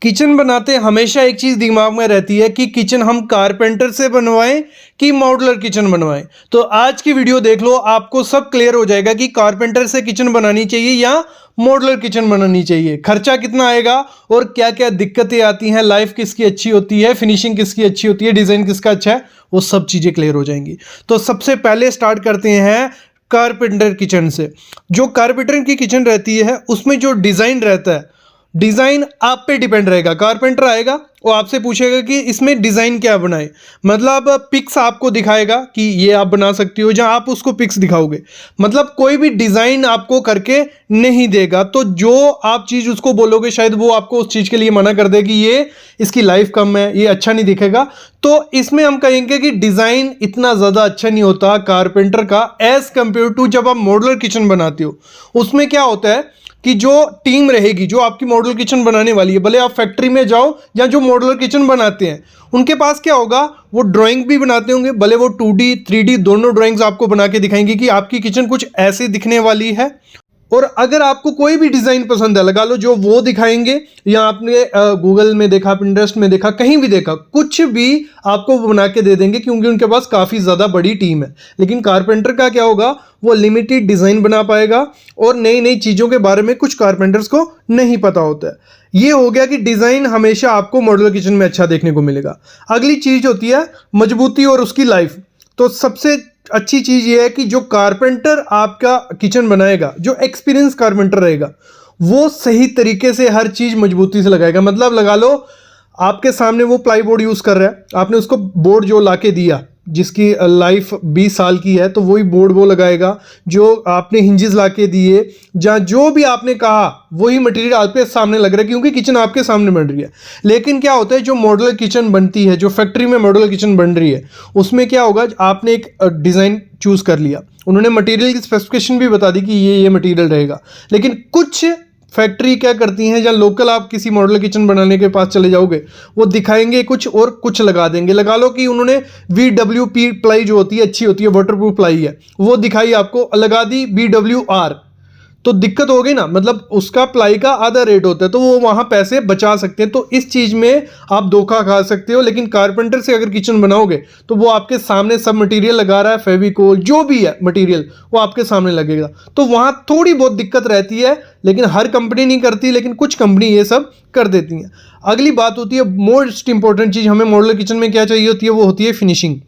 Kitchen बनाते हमेशा एक चीज़ दिमाग में रहती है कि किचन हम कारपेंटर से बनवाएं कि मॉड्यूलर किचन बनवाएं। तो आज की वीडियो देख लो, आपको सब क्लियर हो जाएगा कि कारपेंटर से किचन बनानी चाहिए या मॉड्यूलर किचन बनानी चाहिए, खर्चा कितना आएगा और क्या क्या दिक्कतें आती हैं, लाइफ किसकी अच्छी होती है, फिनिशिंग किसकी अच्छी होती है, डिज़ाइन किसका अच्छा है, वो सब चीज़ें क्लियर हो जाएंगी। तो सबसे पहले स्टार्ट करते हैं कारपेंटर किचन से। जो कारपेंटर की किचन रहती है उसमें जो डिज़ाइन रहता है, डिज़ाइन आप पे डिपेंड रहेगा। कारपेंटर आएगा वो आपसे पूछेगा कि इसमें डिज़ाइन क्या बनाए, मतलब पिक्स आपको दिखाएगा कि ये आप बना सकती हो, जहां आप उसको पिक्स दिखाओगे, मतलब कोई भी डिज़ाइन आपको करके नहीं देगा। तो जो आप चीज़ उसको बोलोगे शायद वो आपको उस चीज़ के लिए मना कर दे कि ये इसकी लाइफ कम है, ये अच्छा नहीं दिखेगा। तो इसमें हम कहेंगे कि डिज़ाइन इतना ज़्यादा अच्छा नहीं होता कारपेंटर का एज़ कंपेयर टू जब आप मॉड्यूलर किचन बनाते हो। उसमें क्या होता है कि जो टीम रहेगी जो आपकी मॉड्यूलर किचन बनाने वाली है, भले आप फैक्ट्री में जाओ या जो मॉड्यूलर किचन बनाते हैं उनके पास क्या होगा, वो ड्राइंग भी बनाते होंगे, भले वो 2D 3D दोनों ड्राइंग्स आपको बना के दिखाएंगे कि आपकी किचन कुछ ऐसे दिखने वाली है। और अगर आपको कोई भी डिज़ाइन पसंद है, लगा लो जो वो दिखाएंगे या आपने गूगल में देखा, पिंटरेस्ट में देखा, कहीं भी देखा, कुछ भी आपको वो बना के दे देंगे क्योंकि उनके पास काफ़ी ज़्यादा बड़ी टीम है। लेकिन कारपेंटर का क्या होगा, वो लिमिटेड डिज़ाइन बना पाएगा और नई नई चीज़ों के बारे में कुछ कारपेंटर्स को नहीं पता होता है। ये हो गया कि डिज़ाइन हमेशा आपको मॉड्यूलर किचन में अच्छा देखने को मिलेगा। अगली चीज़ होती है मजबूती और उसकी लाइफ। तो सबसे अच्छी चीज़ ये है कि जो कारपेंटर आपका किचन बनाएगा, जो एक्सपीरियंस कारपेंटर रहेगा, वो सही तरीके से हर चीज़ मजबूती से लगाएगा। मतलब लगा लो आपके सामने वो प्लाई बोर्ड यूज़ कर रहा है, आपने उसको बोर्ड जो लाके दिया जिसकी लाइफ 20 साल की है, तो वही बोर्ड वो लगाएगा। जो आपने हिंजेस लाके दिए, जहाँ जो भी आपने कहा वही मटेरियल आपके सामने लग रहा है क्योंकि किचन आपके सामने बन रही है। लेकिन क्या होता है, जो मॉड्यूलर किचन बनती है, जो फैक्ट्री में मॉड्यूलर किचन बन रही है, उसमें क्या होगा, आपने एक डिज़ाइन चूज़ कर लिया, उन्होंने मटेरियल की स्पेसिफिकेशन भी बता दी कि ये मटेरियल रहेगा। लेकिन कुछ फैक्ट्री क्या करती हैं, जहाँ लोकल आप किसी मॉडल किचन बनाने के पास चले जाओगे, वो दिखाएंगे कुछ और कुछ लगा देंगे। लगा लो कि उन्होंने VWP प्लाई जो होती है, अच्छी होती है, वाटरप्रूफ प्लाई है, वो दिखाई, आपको लगा दी BWR, तो दिक्कत हो गई ना। मतलब उसका प्लाई का आधा रेट होता है, तो वो वहाँ पैसे बचा सकते हैं। तो इस चीज़ में आप धोखा खा सकते हो। लेकिन कारपेंटर से अगर किचन बनाओगे तो वो आपके सामने सब मटेरियल लगा रहा है, फेविकोल जो भी है मटेरियल वो आपके सामने लगेगा। तो वहाँ थोड़ी बहुत दिक्कत रहती है, लेकिन हर कंपनी नहीं करती, लेकिन कुछ कंपनी ये सब कर देती हैं। अगली बात होती है मोस्ट इंपॉर्टेंट चीज़ हमें मॉड्यूलर किचन में क्या चाहिए होती है, वो होती है फिनिशिंग।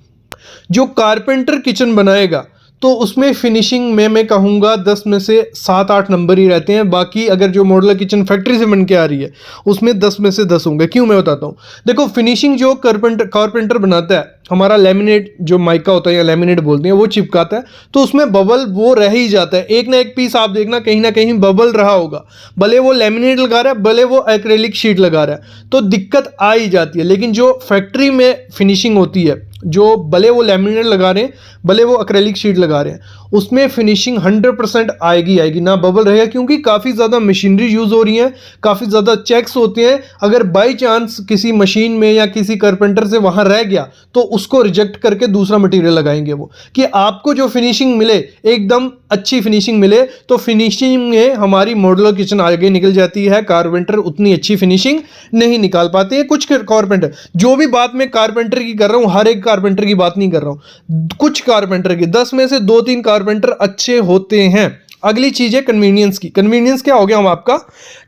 जो कारपेंटर किचन बनाएगा तो उसमें फिनिशिंग में मैं कहूँगा 10 में से 7-8 नंबर ही रहते हैं। बाकी अगर जो मॉड्यूलर किचन फैक्ट्री से बन के आ रही है उसमें 10 में से 10 होंगे। क्यों, मैं बताता हूँ। देखो, फिनिशिंग जो कारपेंटर बनाता है, हमारा लेमिनेट जो माइका होता है या लेमिनेट बोलते हैं, वो चिपकाता है, तो उसमें बबल वो रह ही जाता है। एक ना एक पीस आप देखना कहीं ना कहीं बबल रहा होगा, भले वो लेमिनेट लगा रहा है, भले वो एक्रेलिक शीट लगा रहा है, तो दिक्कत आ ही जाती है। लेकिन जो फैक्ट्री में फिनिशिंग होती है, जो भले वो लेमिनेट लगा रहे हैं, भले वो एक्रेलिक शीट लगा रहे हैं, उसमें फिनिशिंग 100% आएगी ना बबल रहेगा, क्योंकि काफ़ी ज़्यादा मशीनरी यूज़ हो रही है, काफ़ी ज़्यादा चेक्स होते हैं। अगर बाई चांस किसी मशीन में या किसी कारपेंटर से वहाँ रह गया तो उसको रिजेक्ट करके दूसरा मटेरियल लगाएंगे वो, कि आपको जो फिनिशिंग मिले एकदम अच्छी फिनिशिंग मिले। तो फिनिशिंग में हमारी मॉड्यूलर किचन आगे निकल जाती है। कारपेंटर उतनी अच्छी फिनिशिंग नहीं निकाल पाते हैं। कुछ कारपेंटर, जो भी बात मैं कारपेंटर की कर रहा हूँ, हर एक कारपेंटर की बात नहीं कर रहा हूँ, कुछ कारपेंटर की 10 में से 2-3 कारपेंटर अच्छे होते हैं। अगली चीज़ है कन्वीनियंस की। कन्वीनियंस क्या हो गया हम आपका,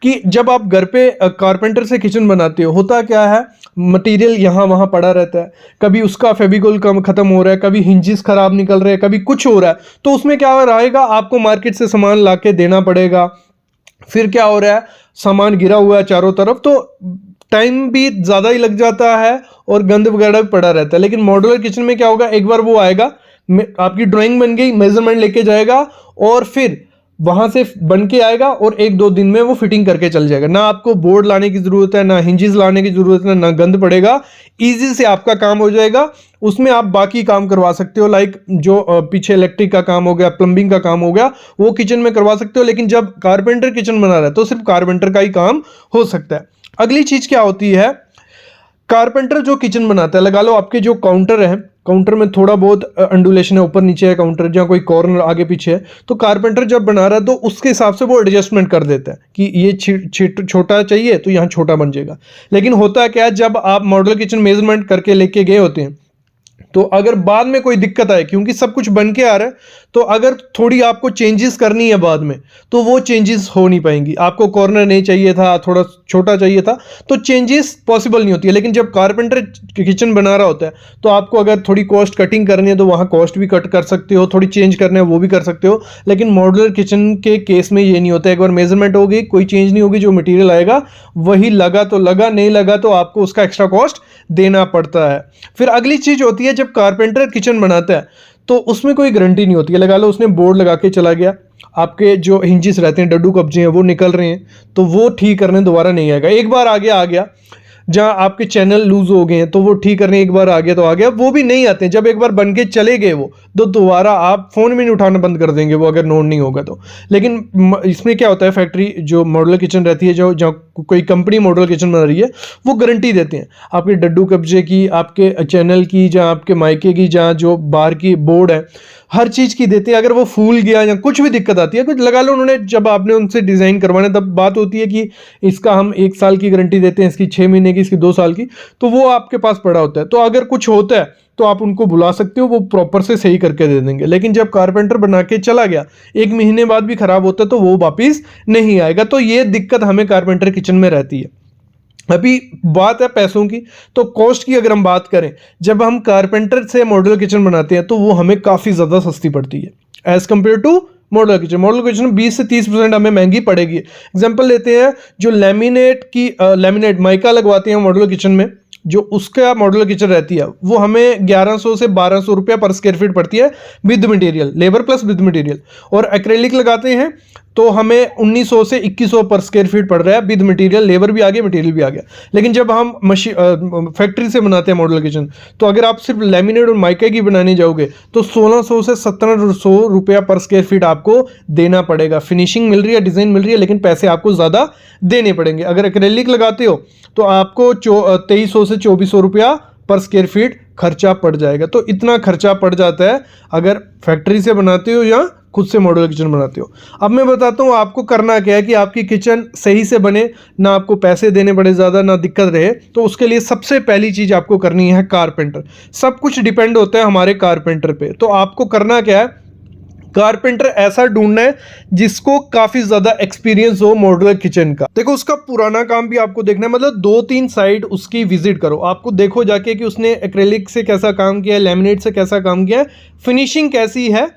कि जब आप घर पे कारपेंटर से किचन बनाते हो, होता क्या है, मटेरियल यहाँ वहाँ पड़ा रहता है, कभी उसका फेविकोल कम ख़त्म हो रहा है, कभी हिंजेस ख़राब निकल रहे हैं, कभी कुछ हो रहा है, तो उसमें क्या रहेगा, आपको मार्केट से सामान ला के देना पड़ेगा। फिर क्या हो रहा है, सामान गिरा हुआ है चारों तरफ, तो टाइम भी ज़्यादा ही लग जाता है और गंद वगैरह भी पड़ा रहता है। लेकिन मॉड्यूलर किचन में क्या होगा, एक बार वो आएगा, आपकी ड्राइंग बन गई, मेजरमेंट लेके जाएगा और फिर वहाँ से बन के आएगा और 1-2 दिन में वो फिटिंग करके चल जाएगा। ना आपको बोर्ड लाने की ज़रूरत है, ना हिंजेस लाने की ज़रूरत है, ना गंद पड़ेगा, ईजी से आपका काम हो जाएगा। उसमें आप बाकी काम करवा सकते हो, लाइक जो पीछे इलेक्ट्रिक का काम हो गया, प्लम्बिंग का काम हो गया, वो किचन में करवा सकते हो। लेकिन जब कारपेंटर किचन बना रहा है तो सिर्फ कारपेंटर का ही काम हो सकता है। अगली चीज़ क्या होती है, कारपेंटर जो किचन बनाता है, लगा लो आपके जो काउंटर है, काउंटर में थोड़ा बहुत अंडुलेशन है, ऊपर नीचे है काउंटर, जहाँ कोई कॉर्नर आगे पीछे है, तो कारपेंटर जब बना रहा है तो उसके हिसाब से वो एडजस्टमेंट कर देता है कि ये छोटा चाहिए तो यहाँ छोटा बन जाएगा। लेकिन होता है क्या, जब आप मॉडल किचन मेजरमेंट करके लेके गए होते हैं तो अगर बाद में कोई दिक्कत आए, क्योंकि सब कुछ बन के आ रहा है, तो अगर थोड़ी आपको चेंजेस करनी है बाद में तो वो चेंजेस हो नहीं पाएंगी। आपको कॉर्नर नहीं चाहिए था, थोड़ा छोटा चाहिए था, तो चेंजेस पॉसिबल नहीं होती है। लेकिन जब कारपेंटर किचन बना रहा होता है तो आपको अगर थोड़ी कॉस्ट कटिंग करनी है तो वहाँ कॉस्ट भी कट कर सकते हो, थोड़ी चेंज करना है वो भी कर सकते हो। लेकिन मॉड्यूलर किचन के केस में ये नहीं होता है। एक बार मेजरमेंट होगी, कोई चेंज नहीं होगी, जो मटेरियल आएगा वही लगा तो लगा, नहीं लगा तो आपको उसका एक्स्ट्रा कॉस्ट देना पड़ता है। फिर अगली चीज़ होती है, जब कारपेंटर किचन बनाता है तो उसमें कोई गारंटी नहीं होती है। लगा लो उसने बोर्ड लगा के चला गया, आपके जो हिंजिस रहते हैं, डड्डू कब्जे हैं, वो निकल रहे हैं, तो वो ठीक करने दोबारा नहीं आएगा। एक बार आ गया, जहाँ आपके चैनल लूज हो गए हैं तो वो ठीक करने एक बार आ गया तो आ गया, वो भी नहीं आते हैं। जब एक बार बन के चले गए वो, तो दोबारा आप फ़ोन भी नहीं उठाना बंद कर देंगे वो, अगर नोट नहीं होगा तो। लेकिन इसमें क्या होता है, फैक्ट्री जो मॉडल किचन रहती है, जो जहाँ कोई कंपनी मॉडल किचन बना रही है, वो गारंटी देते हैं आपके डड्डू कब्जे की, आपके चैनल की, जहाँ आपके माइके की, जहाँ जो बाहर की बोर्ड है, हर चीज़ की देते हैं। अगर वो फूल गया या कुछ भी दिक्कत आती है, कुछ लगा लो उन्होंने, जब आपने उनसे डिज़ाइन करवाना तब बात होती है कि इसका हम 1 साल की गारंटी देते हैं, इसकी 6 महीने की, इसकी 2 साल की, तो वो आपके पास पड़ा होता है। तो अगर कुछ होता है तो आप उनको बुला सकते हो, वो प्रॉपर से सही करके दे देंगे। लेकिन जब कारपेंटर बना के चला गया, 1 महीने बाद भी ख़राब होता है तो वो वापिस नहीं आएगा। तो ये दिक्कत हमें कारपेंटर किचन में रहती है। अभी बात है पैसों की, तो कॉस्ट की अगर हम बात करें, जब हम कारपेंटर से मॉड्यूलर किचन बनाते हैं तो वो हमें काफ़ी ज़्यादा सस्ती पड़ती है as compared to modular kitchen. Modular kitchen 20 से 30% हमें महंगी पड़ेगी। एग्जांपल लेते हैं, जो लैमिनेट माइका लगवाते हैं मॉड्यूलर किचन में, जो उसका मॉड्यूलर किचन रहती है, वो हमें 1100 से 1200 रुपया पर स्क्वायर फीट पड़ती है with material, labour plus with material. और एक्रेलिक लगाते हैं तो हमें 1900 से 2100 पर स्क्वायर फीट पड़ रहा है विद मटेरियल, लेबर भी आ गया, मटेरियल भी आ गया। लेकिन जब हम फैक्ट्री से बनाते हैं मॉड्यूलर किचन, तो अगर आप सिर्फ लैमिनेट और माइका की बनाने जाओगे तो 1600 से 1700 रुपया पर स्क्वायर फीट आपको देना पड़ेगा। फिनिशिंग मिल रही है, डिज़ाइन मिल रही है, लेकिन पैसे आपको ज़्यादा देने पड़ेंगे। अगर एक्रेलिक लगाते हो तो आपको 2300 से 2400 रुपया पर स्क्वायर फीट खर्चा पड़ जाएगा। तो इतना खर्चा पड़ जाता है अगर फैक्ट्री से बनाते हो या खुद से मॉड्यूलर किचन बनाते हो। अब मैं बताता हूँ आपको करना क्या है कि आपकी किचन सही से बने, ना आपको पैसे देने पड़े ज़्यादा, ना दिक्कत रहे। तो उसके लिए सबसे पहली चीज़ आपको करनी है कारपेंटर। सब कुछ डिपेंड होता है हमारे कारपेंटर पे। तो आपको करना क्या है, कारपेंटर ऐसा ढूंढना है जिसको काफी ज्यादा एक्सपीरियंस हो मॉड्यूलर किचन का। देखो उसका पुराना काम भी आपको देखना है, मतलब 2-3 साइट उसकी विजिट करो, आपको देखो जाके कि उसने एक्रेलिक से कैसा काम किया है, लैमिनेट से कैसा काम किया है, फिनिशिंग कैसी है।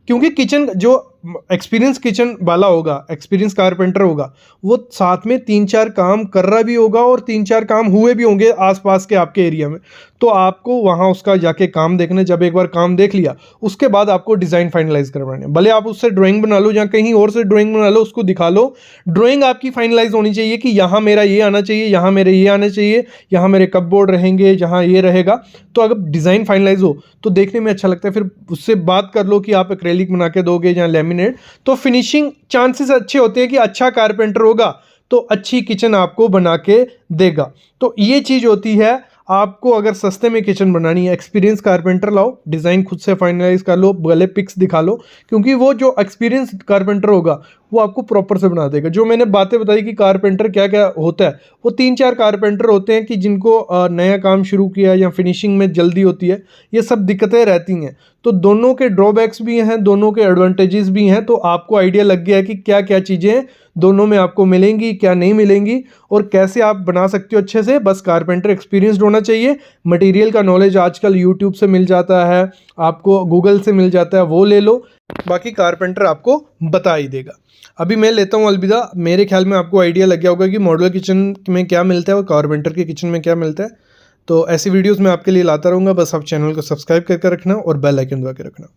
क्योंकि किचन जो एक्सपीरियंस किचन वाला होगा, एक्सपीरियंस कारपेंटर होगा, वो साथ में 3-4 काम कर रहा भी होगा और 3-4 काम हुए भी होंगे आसपास के आपके एरिया में। तो आपको वहाँ उसका जाके काम देखना है। जब एक बार काम देख लिया, उसके बाद आपको डिज़ाइन फाइनलाइज करवाना है। भले आप उससे ड्राइंग बना लो या कहीं और से ड्राइंग बना लो, उसको दिखा लो। ड्राइंग आपकी फाइनलाइज होनी चाहिए कि यहाँ मेरा ये आना चाहिए, यहाँ मेरे ये आना चाहिए, यहाँ मेरे कपबोर्ड रहेंगे, जहाँ ये रहेगा। तो अगर डिज़ाइन फाइनलाइज हो तो देखने में अच्छा लगता है। फिर उससे बात कर लो कि आप एक्रेलिक बना के दोगे या लैमिनेट, तो फिनिशिंग चांसेस अच्छे होते हैं कि अच्छा कारपेंटर होगा तो अच्छी किचन आपको बना के देगा। तो ये चीज़ होती है। आपको अगर सस्ते में किचन बनानी है, एक्सपीरियंस कारपेंटर लाओ, डिज़ाइन खुद से फाइनलाइज कर लो, भले पिक्स दिखा लो, क्योंकि वो जो एक्सपीरियंस कारपेंटर होगा वो आपको प्रॉपर से बना देगा। जो मैंने बातें बताई कि कारपेंटर क्या क्या होता है, वो 3-4 कारपेंटर होते हैं कि जिनको नया काम शुरू किया या फिनिशिंग में जल्दी होती है, ये सब दिक्कतें रहती हैं। तो दोनों के ड्रॉबैक्स भी हैं, दोनों के एडवांटेजेस भी हैं। तो आपको आइडिया लग गया है कि क्या क्या चीज़ें दोनों में आपको मिलेंगी, क्या नहीं मिलेंगी, और कैसे आप बना सकते हो अच्छे से। बस कारपेंटर एक्सपीरियंस्ड होना चाहिए। मटेरियल का नॉलेज आजकल यूट्यूब से मिल जाता है, आपको गूगल से मिल जाता है, वो ले लो, बाकी कारपेंटर आपको बता ही देगा। अभी मैं लेता हूँ अलविदा। मेरे ख्याल में आपको आइडिया लग गया होगा कि मॉड्यूलर किचन में क्या मिलता है और कारपेंटर के किचन में क्या मिलता है। तो ऐसी वीडियोस मैं आपके लिए लाता रहूँगा। बस आप चैनल को सब्सक्राइब करके रखना और बेल आइकन दबा के रखना।